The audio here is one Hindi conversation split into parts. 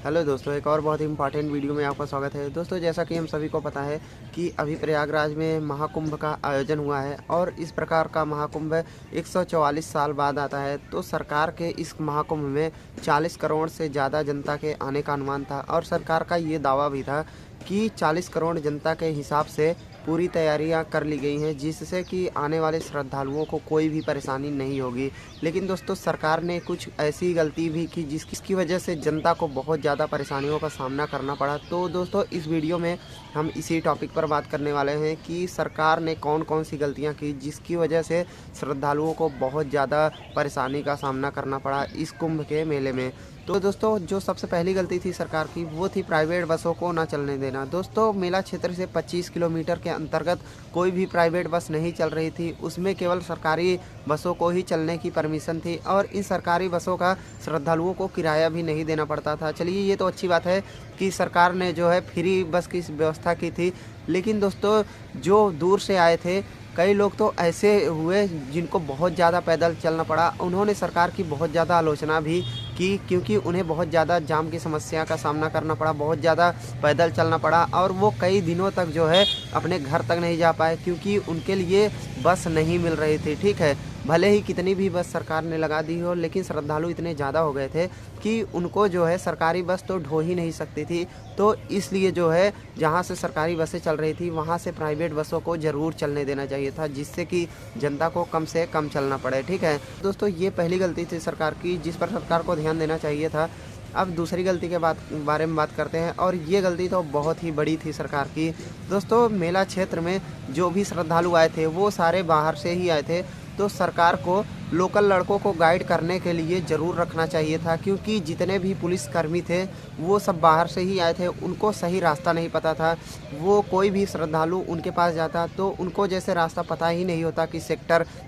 हेलो दोस्तों, एक और बहुत ही इंपॉर्टेंट वीडियो में आपका स्वागत है। दोस्तों, जैसा कि हम सभी को पता है कि अभी प्रयागराज में महाकुंभ का आयोजन हुआ है और इस प्रकार का महाकुंभ 144 साल बाद आता है। तो सरकार के इस महाकुंभ में 40 करोड़ से ज़्यादा जनता के आने का अनुमान था और सरकार का ये दावा भी था कि 40 करोड़ जनता के हिसाब से पूरी तैयारियां कर ली गई हैं, जिससे कि आने वाले श्रद्धालुओं को कोई भी परेशानी नहीं होगी। लेकिन दोस्तों, सरकार ने कुछ ऐसी गलती भी की जिसकी वजह से जनता को बहुत ज़्यादा परेशानियों का सामना करना पड़ा। तो दोस्तों, इस वीडियो में हम इसी टॉपिक पर बात करने वाले हैं कि सरकार ने कौन कौन सी गलतियां की जिसकी वजह से श्रद्धालुओं को बहुत ज़्यादा परेशानी का सामना करना पड़ा इस कुंभ के मेले में। तो दोस्तों, जो सबसे पहली गलती थी सरकार की, वो थी प्राइवेट बसों को ना चलने देना। दोस्तों, मेला क्षेत्र से 25 किलोमीटर के अंतर्गत कोई भी प्राइवेट बस नहीं चल रही थी। उसमें केवल सरकारी बसों को ही चलने की परमिशन थी और इन सरकारी बसों का श्रद्धालुओं को किराया भी नहीं देना पड़ता था। चलिए, ये तो अच्छी बात है कि सरकार ने जो है फ्री बस की व्यवस्था की थी। लेकिन दोस्तों, जो दूर से आए थे, कई लोग तो ऐसे हुए जिनको बहुत ज़्यादा पैदल चलना पड़ा। उन्होंने सरकार की बहुत ज़्यादा आलोचना भी की, क्योंकि उन्हें बहुत ज़्यादा जाम की समस्या का सामना करना पड़ा, बहुत ज़्यादा पैदल चलना पड़ा और वो कई दिनों तक जो है अपने घर तक नहीं जा पाए, क्योंकि उनके लिए बस नहीं मिल रही थी। ठीक है, भले ही कितनी भी बस सरकार ने लगा दी हो, लेकिन श्रद्धालु इतने ज़्यादा हो गए थे कि उनको जो है सरकारी बस तो ढो ही नहीं सकती थी। तो इसलिए जो है जहाँ से सरकारी बसें चल रही थी वहाँ से प्राइवेट बसों को ज़रूर चलने देना चाहिए था, जिससे कि जनता को कम से कम चलना पड़े। ठीक है दोस्तों, ये पहली गलती थी सरकार की जिस पर सरकार को ध्यान देना चाहिए था। अब दूसरी गलती के बारे में बात करते हैं और ये गलती तो बहुत ही बड़ी थी सरकार की। दोस्तों, मेला क्षेत्र में जो भी श्रद्धालु आए थे वो सारे बाहर से ही आए थे। तो सरकार को लोकल लड़कों को गाइड करने के लिए ज़रूर रखना चाहिए था, क्योंकि जितने भी पुलिसकर्मी थे वो सब बाहर से ही आए थे। उनको सही रास्ता नहीं पता था। वो कोई भी श्रद्धालु उनके पास जाता तो उनको जैसे रास्ता पता ही नहीं होता कि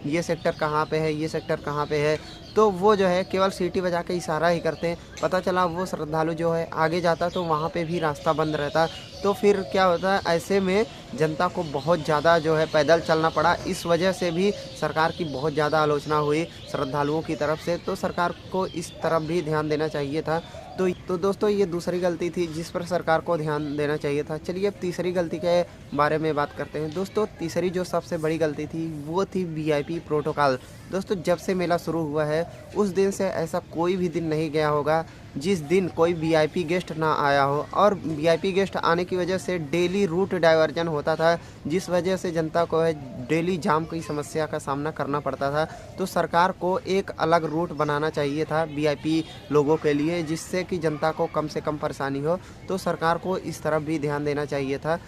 ये सेक्टर कहाँ पे है, ये सेक्टर कहाँ पे है। तो वो जो है केवल सीटी बजा के इशारा ही करते। पता चला वो श्रद्धालु जो है आगे जाता तो वहाँ पे भी रास्ता बंद रहता। तो फिर क्या होता है, ऐसे में जनता को बहुत ज़्यादा जो है पैदल चलना पड़ा। इस वजह से भी सरकार की बहुत ज़्यादा आलोचना हुई श्रद्धालुओं की तरफ से। तो सरकार को इस तरफ भी ध्यान देना चाहिए था। तो दोस्तों, ये दूसरी गलती थी जिस पर सरकार को ध्यान देना चाहिए था। चलिए, अब तीसरी गलती के बारे में बात करते हैं। दोस्तों, तीसरी जो सबसे बड़ी गलती थी वो थी वीआईपी प्रोटोकॉल। दोस्तों, जब से मेला शुरू हुआ है उस दिन से ऐसा कोई भी दिन नहीं गया होगा जिस दिन कोई वीआईपी गेस्ट ना आया हो। और वीआईपी गेस्ट आने की वजह से डेली रूट डाइवर्जन होता था, जिस वजह से जनता को है डेली जाम की समस्या का सामना करना पड़ता था। तो सरकार को एक अलग रूट बनाना चाहिए था वीआईपी लोगों के लिए, जिससे कि जनता को कम से कम परेशानी हो। तो सरकार को इस तरफ भी ध्यान देना चाहिए था।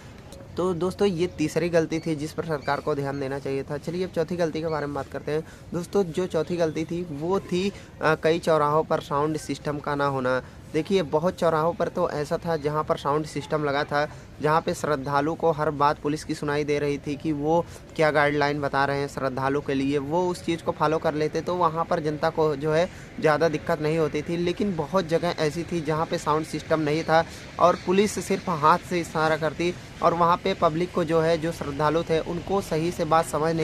तो दोस्तों, ये तीसरी गलती थी जिस पर सरकार को ध्यान देना चाहिए था। चलिए, अब चौथी गलती के बारे में बात करते हैं। दोस्तों, जो चौथी गलती थी वो थी कई चौराहों पर साउंड सिस्टम का ना होना। देखिए, बहुत चौराहों पर तो ऐसा था जहाँ पर साउंड सिस्टम लगा था, जहाँ पे श्रद्धालु को हर बात पुलिस की सुनाई दे रही थी कि वो क्या गाइडलाइन बता रहे हैं श्रद्धालु के लिए, वो उस चीज़ को फॉलो कर लेते तो वहाँ पर जनता को जो है ज़्यादा दिक्कत नहीं होती थी। लेकिन बहुत जगह ऐसी थी जहाँ पे साउंड सिस्टम नहीं था और पुलिस सिर्फ हाथ से इशारा करती और वहाँ पे पब्लिक को जो है, जो श्रद्धालु थे, उनको सही से बात समझ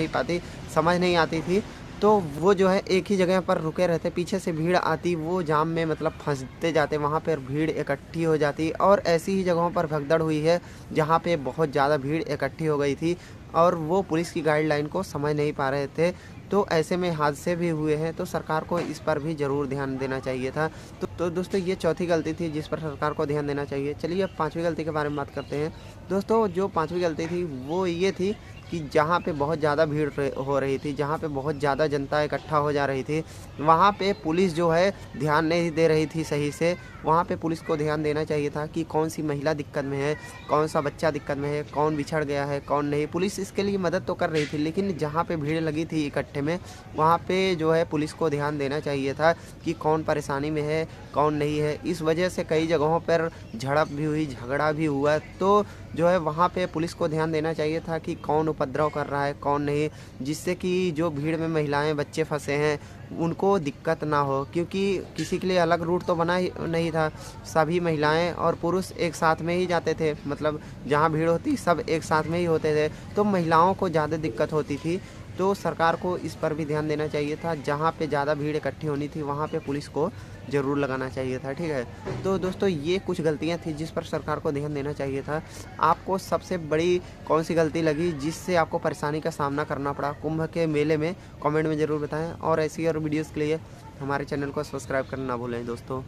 नहीं आती थी। तो वो जो है एक ही जगह पर रुके रहते, पीछे से भीड़ आती, वो जाम में मतलब फंसते जाते, वहाँ पर भीड़ इकट्ठी हो जाती। और ऐसी ही जगहों पर भगदड़ हुई है जहाँ पे बहुत ज़्यादा भीड़ इकट्ठी हो गई थी और वो पुलिस की गाइडलाइन को समझ नहीं पा रहे थे। तो ऐसे में हादसे भी हुए हैं। तो सरकार को इस पर भी ज़रूर ध्यान देना चाहिए था। तो दोस्तों, ये चौथी गलती थी जिस पर सरकार को ध्यान देना चाहिए। चलिए, अब पाँचवीं गलती के बारे में बात करते हैं। दोस्तों, जो पाँचवीं गलती थी वो ये थी कि जहाँ पे बहुत ज़्यादा भीड़ हो रही थी, जहाँ पे बहुत ज़्यादा जनता इकट्ठा हो जा रही थी, वहाँ पे पुलिस जो है ध्यान नहीं दे रही थी सही से। वहाँ पे पुलिस को ध्यान देना चाहिए था कि कौन सी महिला दिक्कत में है, कौन सा बच्चा दिक्कत में है, कौन बिछड़ गया है, कौन नहीं। पुलिस इसके लिए मदद तो कर रही थी, लेकिन जहाँ पे भीड़ लगी थी इकट्ठे में, वहाँ पे जो है पुलिस को ध्यान देना चाहिए था कि कौन परेशानी में है, कौन नहीं है। इस वजह से कई जगहों पर झड़प भी हुई, झगड़ा भी हुआ। तो जो है वहाँ पे पुलिस को ध्यान देना चाहिए था कि कौन उपद्रव कर रहा है, कौन नहीं, जिससे कि जो भीड़ में महिलाएं बच्चे फंसे हैं उनको दिक्कत ना हो, क्योंकि किसी के लिए अलग रूट तो बना ही नहीं था। सभी महिलाएं और पुरुष एक साथ में ही जाते थे, मतलब जहाँ भीड़ होती सब एक साथ में ही होते थे। तो महिलाओं को ज़्यादा दिक्कत होती थी। तो सरकार को इस पर भी ध्यान देना चाहिए था। जहाँ पे ज़्यादा भीड़ इकट्ठी होनी थी वहाँ पे पुलिस को ज़रूर लगाना चाहिए था, ठीक है। तो दोस्तों ये कुछ गलतियाँ थी जिस पर सरकार को ध्यान देना चाहिए था। आपको सबसे बड़ी कौन सी गलती लगी जिससे आपको परेशानी का सामना करना पड़ा कुंभ के मेले में, कमेंट में ज़रूर बताएं। और ऐसी और वीडियोज़ के लिए हमारे चैनल को सब्सक्राइब करना ना भूलें दोस्तों।